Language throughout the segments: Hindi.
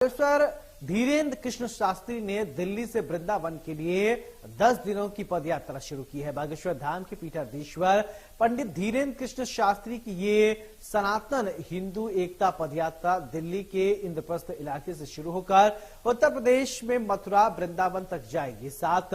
बागेश्वर धीरेन्द्र कृष्ण शास्त्री ने दिल्ली से वृंदावन के लिए 10 दिनों की पदयात्रा शुरू की है। बागेश्वर धाम के पीठाधीश्वर पंडित धीरेन्द्र कृष्ण शास्त्री की ये सनातन हिंदू एकता पदयात्रा दिल्ली के इंद्रप्रस्थ इलाके से शुरू होकर उत्तर प्रदेश में मथुरा वृंदावन तक जाएगी। 7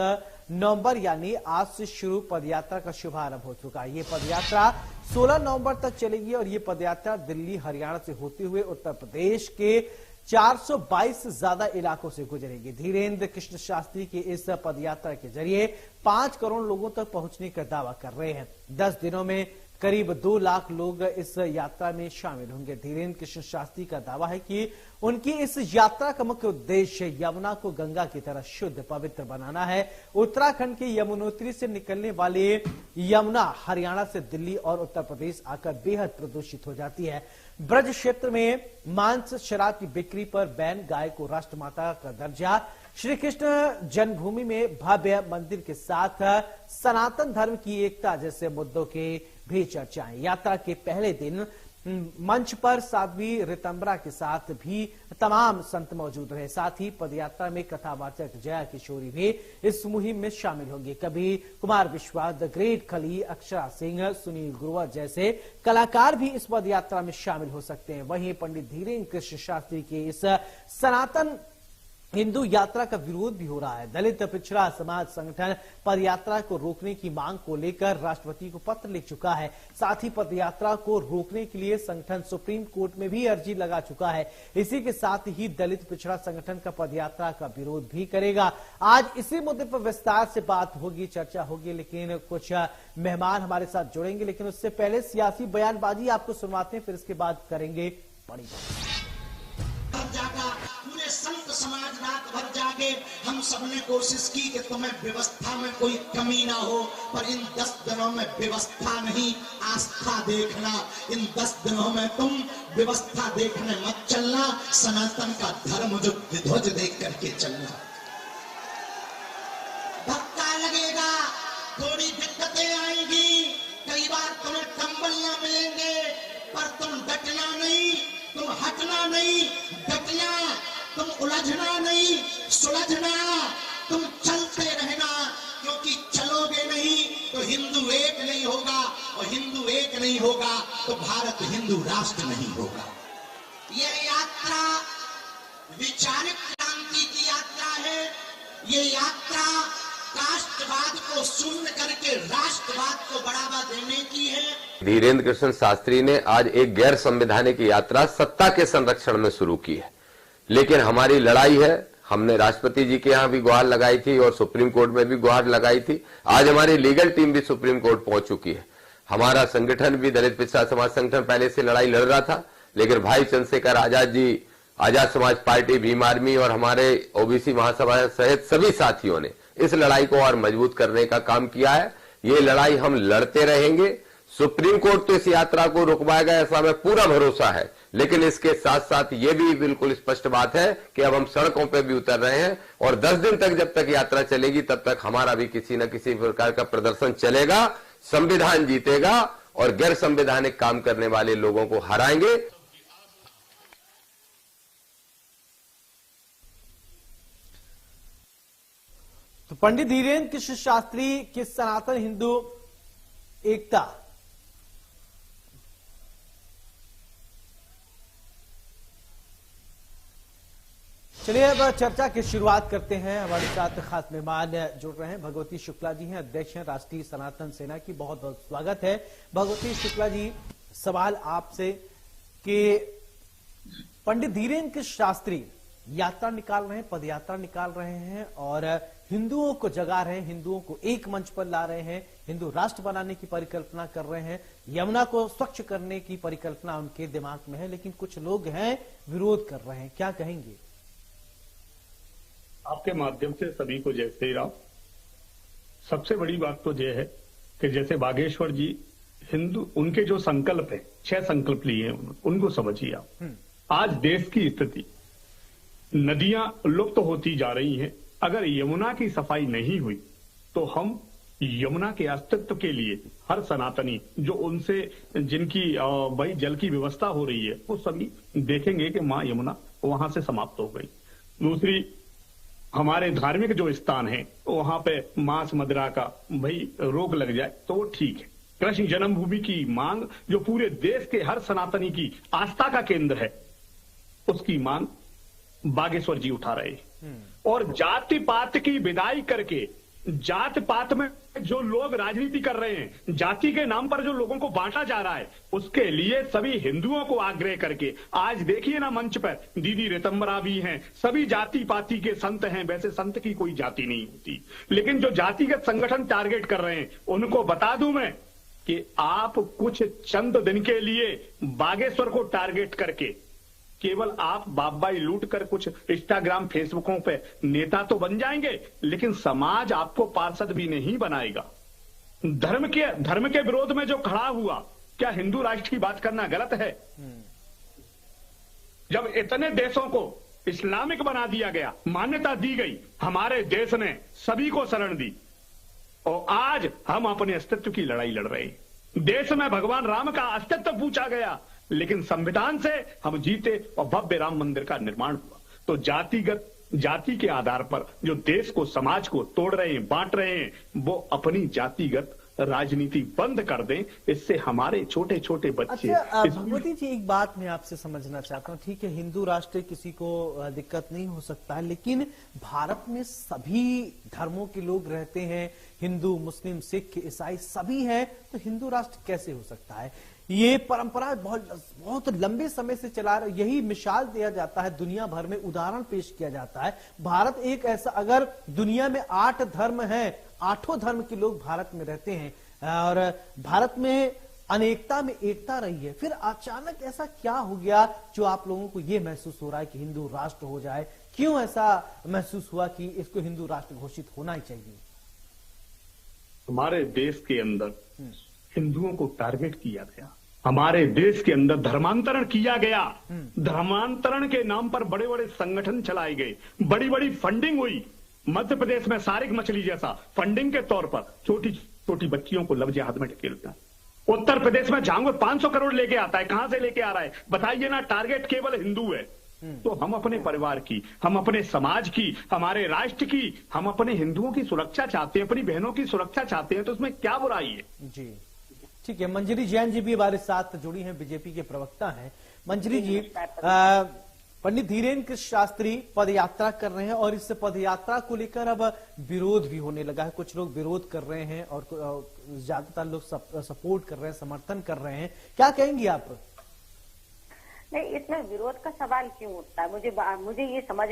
नवंबर यानी आज से शुरू पदयात्रा का शुभारंभ हो चुका है। ये पदयात्रा 16 नवंबर तक चलेगी और ये पदयात्रा दिल्ली हरियाणा से होते हुए उत्तर प्रदेश के 422 से ज्यादा इलाकों से गुजरेगी। धीरेन्द्र कृष्ण शास्त्री की इस पदयात्रा के जरिए 5 करोड़ लोगों तक पहुंचने का दावा कर रहे हैं। 10 दिनों में करीब 2 लाख लोग इस यात्रा में शामिल होंगे। धीरेन्द्र कृष्ण शास्त्री का दावा है कि उनकी इस यात्रा का मुख्य उद्देश्य यमुना को गंगा की तरह शुद्ध पवित्र बनाना है। उत्तराखंड के यमुनोत्री से निकलने वाले यमुना हरियाणा से दिल्ली और उत्तर प्रदेश आकर बेहद प्रदूषित हो जाती है। ब्रज क्षेत्र में मांस शराब की बिक्री पर बैन, गाय को राष्ट्रमाता का दर्जा, श्री कृष्ण जन्मभूमि में भव्य मंदिर के साथ सनातन धर्म की एकता जैसे मुद्दों के भी चर्चाएं। यात्रा के पहले दिन मंच पर साध्वी ऋतंबरा के साथ भी तमाम संत मौजूद रहे। साथ ही पदयात्रा में कथावाचक जया किशोरी भी इस मुहिम में शामिल होंगे। कभी कुमार विश्वास, द ग्रेट खली, अक्षरा सिंह, सुनील गुरुवर जैसे कलाकार भी इस पदयात्रा में शामिल हो सकते हैं। वहीं पंडित धीरेन्द्र कृष्ण शास्त्री के इस सनातन हिंदू यात्रा का विरोध भी हो रहा है। दलित पिछड़ा समाज संगठन पदयात्रा को रोकने की मांग को लेकर राष्ट्रपति को पत्र लिख चुका है। साथ ही पदयात्रा को रोकने के लिए संगठन सुप्रीम कोर्ट में भी अर्जी लगा चुका है। इसी के साथ ही दलित पिछड़ा संगठन का पदयात्रा का विरोध भी करेगा। आज इसी मुद्दे पर विस्तार से बात होगी, चर्चा होगी, लेकिन कुछ मेहमान हमारे साथ जुड़ेंगे। लेकिन उससे पहले सियासी बयानबाजी आपको सुनवाते हैं, फिर इसके बाद करेंगे बड़ी बात। पूरे संत समाज रात भर जागे। हम सबने कोशिश की कि तुम्हें व्यवस्था में कोई कमी ना हो, पर इन 10 दिनों में व्यवस्था नहीं, आस्था देखना। इन 10 दिनों में तुम व्यवस्था देखने मत चलना, सनातन का धर्म जो ध्वज देख करके चलना। धक्का लगेगा, थोड़ी दिक्कतें आएंगी, कई बार तुम्हें कंबल ना मिलेंगे, पर तुम डटना नहीं, तुम हटना नहीं, डटना, तुम उलझना नहीं, सुलझना, तुम चलते रहना, क्योंकि चलोगे नहीं तो हिंदू एक नहीं होगा, और हिंदू एक नहीं होगा तो भारत हिंदू राष्ट्र नहीं होगा। यह यात्रा वैचारिक क्रांति की यात्रा है। ये यात्रा राष्ट्रवाद को शून्य करके राष्ट्रवाद को बढ़ावा देने की है। धीरेन्द्र कृष्ण शास्त्री ने आज एक गैर संवैधानिक यात्रा सत्ता के संरक्षण में शुरू की है, लेकिन हमारी लड़ाई है। हमने राष्ट्रपति जी के यहाँ भी गुहार लगाई थी और सुप्रीम कोर्ट में भी गुहार लगाई थी। आज हमारी लीगल टीम भी सुप्रीम कोर्ट पहुंच चुकी है। हमारा संगठन भी, दलित पिछड़ा समाज संगठन, पहले से लड़ाई लड़ रहा था, लेकिन भाई चंद्रशेखर आजाद जी, आजाद समाज पार्टी, भीम आर्मी और हमारे ओबीसी महासभा सहित सभी साथियों ने इस लड़ाई को और मजबूत करने का काम किया है। ये लड़ाई हम लड़ते रहेंगे। सुप्रीम कोर्ट तो इस यात्रा को रुकवाएगा, ऐसा हमें पूरा भरोसा है, लेकिन इसके साथ साथ ये भी बिल्कुल स्पष्ट बात है कि अब हम सड़कों पे भी उतर रहे हैं और 10 दिन तक जब तक यात्रा चलेगी तब तक हमारा भी किसी न किसी प्रकार का प्रदर्शन चलेगा। संविधान जीतेगा और गैर संवैधानिक काम करने वाले लोगों को हराएंगे। तो पंडित धीरेन्द्र कृष्ण शास्त्री की सनातन हिंदू एकता चलिए अब चर्चा की शुरुआत करते हैं। हमारे साथ खास मेहमान जुड़ रहे हैं। भगवती शुक्ला जी हैं, अध्यक्ष हैं राष्ट्रीय सनातन सेना की। बहुत बहुत स्वागत है भगवती शुक्ला जी। सवाल आपसे कि पंडित धीरेन्द्र कृष्ण शास्त्री यात्रा निकाल रहे हैं, पदयात्रा निकाल रहे हैं और हिंदुओं को जगा रहे हैं, हिंदुओं को एक मंच पर ला रहे हैं, हिंदू राष्ट्र बनाने की परिकल्पना कर रहे हैं, यमुना को स्वच्छ करने की परिकल्पना उनके दिमाग में है, लेकिन कुछ लोग हैं विरोध कर रहे हैं, क्या कहेंगे? आपके माध्यम से सभी को जय श्री राम। सबसे बड़ी बात तो यह है कि जैसे बागेश्वर जी हिंदू, उनके जो संकल्प है, 6 संकल्प लिए हैं, उनको समझिए आप। आज देश की स्थिति, नदियां लुप्त होती जा रही हैं। अगर यमुना की सफाई नहीं हुई तो हम यमुना के अस्तित्व के लिए हर सनातनी जो उनसे जिनकी वही जल की व्यवस्था हो रही है, वो सभी देखेंगे कि मां यमुना वहां से समाप्त हो गई। दूसरी, हमारे धार्मिक जो स्थान है वहां पे मांस मदिरा का भाई रोक लग जाए तो वो ठीक है। कृष्ण जन्मभूमि की मांग जो पूरे देश के हर सनातनी की आस्था का केंद्र है, उसकी मांग बागेश्वर जी उठा रहे हैं। और जाति पात की विदाई करके, जात पात में जो लोग राजनीति कर रहे हैं, जाति के नाम पर जो लोगों को बांटा जा रहा है, उसके लिए सभी हिंदुओं को आग्रह करके, आज देखिए ना मंच पर दीदी रितंबरा भी हैं, सभी जाति पाति के संत हैं। वैसे संत की कोई जाति नहीं होती, लेकिन जो जातिगत संगठन टारगेट कर रहे हैं, उनको बता दूं मैं कि आप कुछ चंद दिन के लिए बागेश्वर को टारगेट करके केवल आप बाबाई लूट कर कुछ इंस्टाग्राम फेसबुकों पे नेता तो बन जाएंगे, लेकिन समाज आपको पार्षद भी नहीं बनाएगा। धर्म के विरोध में जो खड़ा हुआ, क्या हिंदू राष्ट्र की बात करना गलत है? जब इतने देशों को इस्लामिक बना दिया गया, मान्यता दी गई, हमारे देश ने सभी को शरण दी और आज हम अपने अस्तित्व की लड़ाई लड़ रहे हैं। देश में भगवान राम का अस्तित्व पूछा गया, लेकिन संविधान से हम जीते और भव्य राम मंदिर का निर्माण हुआ। तो जाति के आधार पर जो देश को, समाज को तोड़ रहे हैं, बांट रहे हैं, वो अपनी जातिगत राजनीति बंद कर दें। इससे हमारे छोटे छोटे बच्चे। अच्छा भगवती जी, एक बात मैं आपसे समझना चाहता हूँ। ठीक है, हिंदू राष्ट्र किसी को दिक्कत नहीं हो सकता है, लेकिन भारत में सभी धर्मों के लोग रहते हैं, हिंदू, मुस्लिम, सिख, ईसाई सभी हैं, तो हिंदू राष्ट्र कैसे हो सकता है? ये परंपरा बहुत लंबे समय से चला रहा है। यही मिसाल दिया जाता है, दुनिया भर में उदाहरण पेश किया जाता है। भारत एक ऐसा, अगर दुनिया में 8 धर्म हैं, 8 धर्म के लोग भारत में रहते हैं और भारत में अनेकता में एकता रही है, फिर अचानक ऐसा क्या हो गया जो आप लोगों को ये महसूस हो रहा है कि हिंदू राष्ट्र हो जाए? क्यों ऐसा महसूस हुआ कि इसको हिंदू राष्ट्र घोषित होना ही चाहिए? हमारे देश के अंदर हिंदुओं को टारगेट किया गया, हमारे देश के अंदर धर्मांतरण किया गया। धर्मांतरण के नाम पर बड़े बड़े संगठन चलाए गए, बड़ी बड़ी फंडिंग हुई। मध्य प्रदेश में सारिक मछली जैसा फंडिंग के तौर पर छोटी छोटी बच्चियों को लफ्ज हाथ में ढकेलता है। उत्तर प्रदेश में झांगुर 500 करोड़ लेके आता है, कहां से लेके आ रहा है बताइए ना? टारगेट केवल हिंदू है। तो हम अपने परिवार की, हम अपने समाज की, हमारे राष्ट्र की, हम अपने हिंदुओं की सुरक्षा चाहते हैं, अपनी बहनों की सुरक्षा चाहते हैं, तो उसमें क्या बुराई है? जी ठीक है। मंजरी जैन जी भी हमारे साथ जुड़ी हैं, बीजेपी के प्रवक्ता हैं। मंजरी जी, पंडित धीरेन्द्र कृष्ण शास्त्री पद यात्रा कर रहे हैं और इस पद यात्रा को लेकर अब विरोध भी होने लगा है। कुछ लोग विरोध कर रहे हैं और ज्यादातर लोग सपोर्ट कर रहे हैं, समर्थन कर रहे हैं। क्या कहेंगी आप? नहीं, इसमें विरोध का सवाल क्यों उठता है? मुझे ये समझ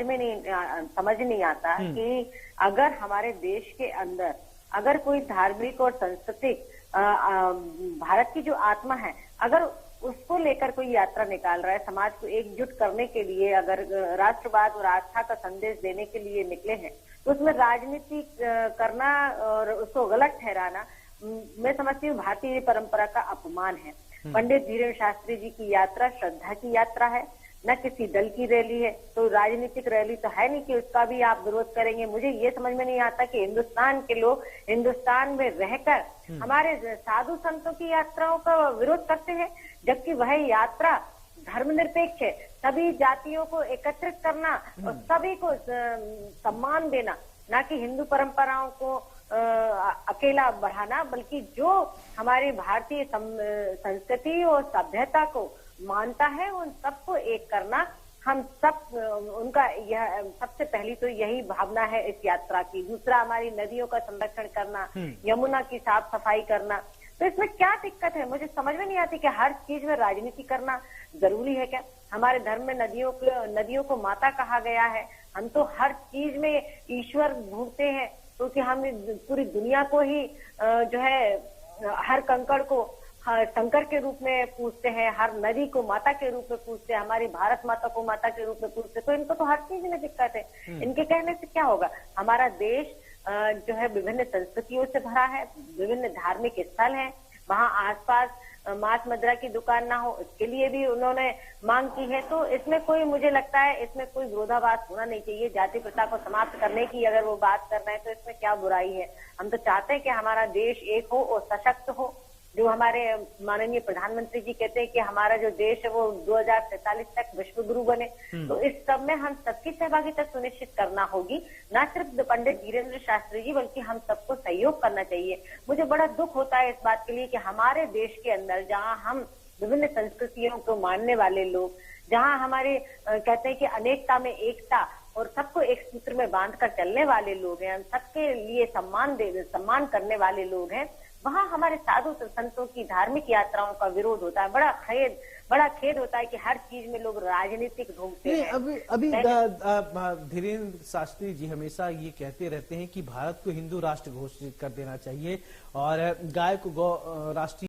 नहीं आता कि अगर हमारे देश के अंदर अगर कोई धार्मिक और सांस्कृतिक भारत की जो आत्मा है, अगर उसको लेकर कोई यात्रा निकाल रहा है, समाज को एकजुट करने के लिए, अगर राष्ट्रवाद और आस्था का संदेश देने के लिए निकले हैं, तो उसमें राजनीति करना और उसको गलत ठहराना, मैं समझती हूँ भारतीय परंपरा का अपमान है। पंडित धीरेन्द्र शास्त्री जी की यात्रा श्रद्धा की यात्रा है, न किसी दल की रैली है। तो राजनीतिक रैली तो है नहीं कि उसका भी आप विरोध करेंगे। मुझे ये समझ में नहीं आता कि हिंदुस्तान के लोग हिंदुस्तान में रहकर हमारे साधु संतों की यात्राओं का विरोध करते हैं, जबकि वह यात्रा धर्मनिरपेक्ष है। सभी जातियों को एकत्रित करना और सभी को सम्मान देना, ना कि हिंदू परंपराओं को अकेला बढ़ाना, बल्कि जो हमारी भारतीय संस्कृति और सभ्यता को मानता है उन सबको एक करना। हम सब उनका यह सबसे पहली तो यही भावना है इस यात्रा की। दूसरा, हमारी नदियों का संरक्षण करना, यमुना की साफ सफाई करना। तो इसमें क्या दिक्कत है? मुझे समझ में नहीं आती कि हर चीज में राजनीति करना जरूरी है क्या? हमारे धर्म में नदियों को माता कहा गया है। हम तो हर चीज में ईश्वर ढूंढते हैं, क्योंकि हम पूरी दुनिया को ही जो है हर कंकड़ को शंकर के रूप में पूजते हैं, हर नदी को माता के रूप में पूजते हैं, हमारी भारत माता को माता के रूप में पूजते हैं। तो इनको तो हर चीज में दिक्कत है। इनके कहने से क्या होगा? हमारा देश जो है विभिन्न संस्कृतियों से भरा है, विभिन्न धार्मिक स्थल हैं, वहाँ आसपास मांस मदिरा की दुकान ना हो, इसके लिए भी उन्होंने मांग की है। तो इसमें कोई, मुझे लगता है इसमें कोई विरोधाभास होना नहीं चाहिए। जाति प्रथा को समाप्त करने की अगर वो बात कर रहे हैं तो इसमें क्या बुराई है? हम तो चाहते हैं कि हमारा देश एक हो और सशक्त हो, जो हमारे माननीय प्रधानमंत्री जी कहते हैं कि हमारा जो देश है वो 2047 तक विश्व गुरु बने, तो इस सब में हम सबकी सहभागिता सुनिश्चित करना होगी। न सिर्फ पंडित धीरेन्द्र शास्त्री जी बल्कि हम सबको सहयोग करना चाहिए। मुझे बड़ा दुख होता है इस बात के लिए कि हमारे देश के अंदर जहां हम विभिन्न संस्कृतियों को मानने वाले लोग, जहां हमारे कहते हैं कि अनेकता में एकता और सबको एक सूत्र में बांधकर चलने वाले लोग हैं, हम सबके लिए सम्मान करने वाले लोग हैं, वहां हमारे साधु संतों की धार्मिक यात्राओं का विरोध होता है। बड़ा खेद होता है कि हर चीज में लोग राजनीतिक ढूंढते हैं। अभी धीरेन्द्र शास्त्री जी हमेशा ये कहते रहते हैं कि भारत को हिंदू राष्ट्र घोषित कर देना चाहिए और गाय को गौ राष्ट्रीय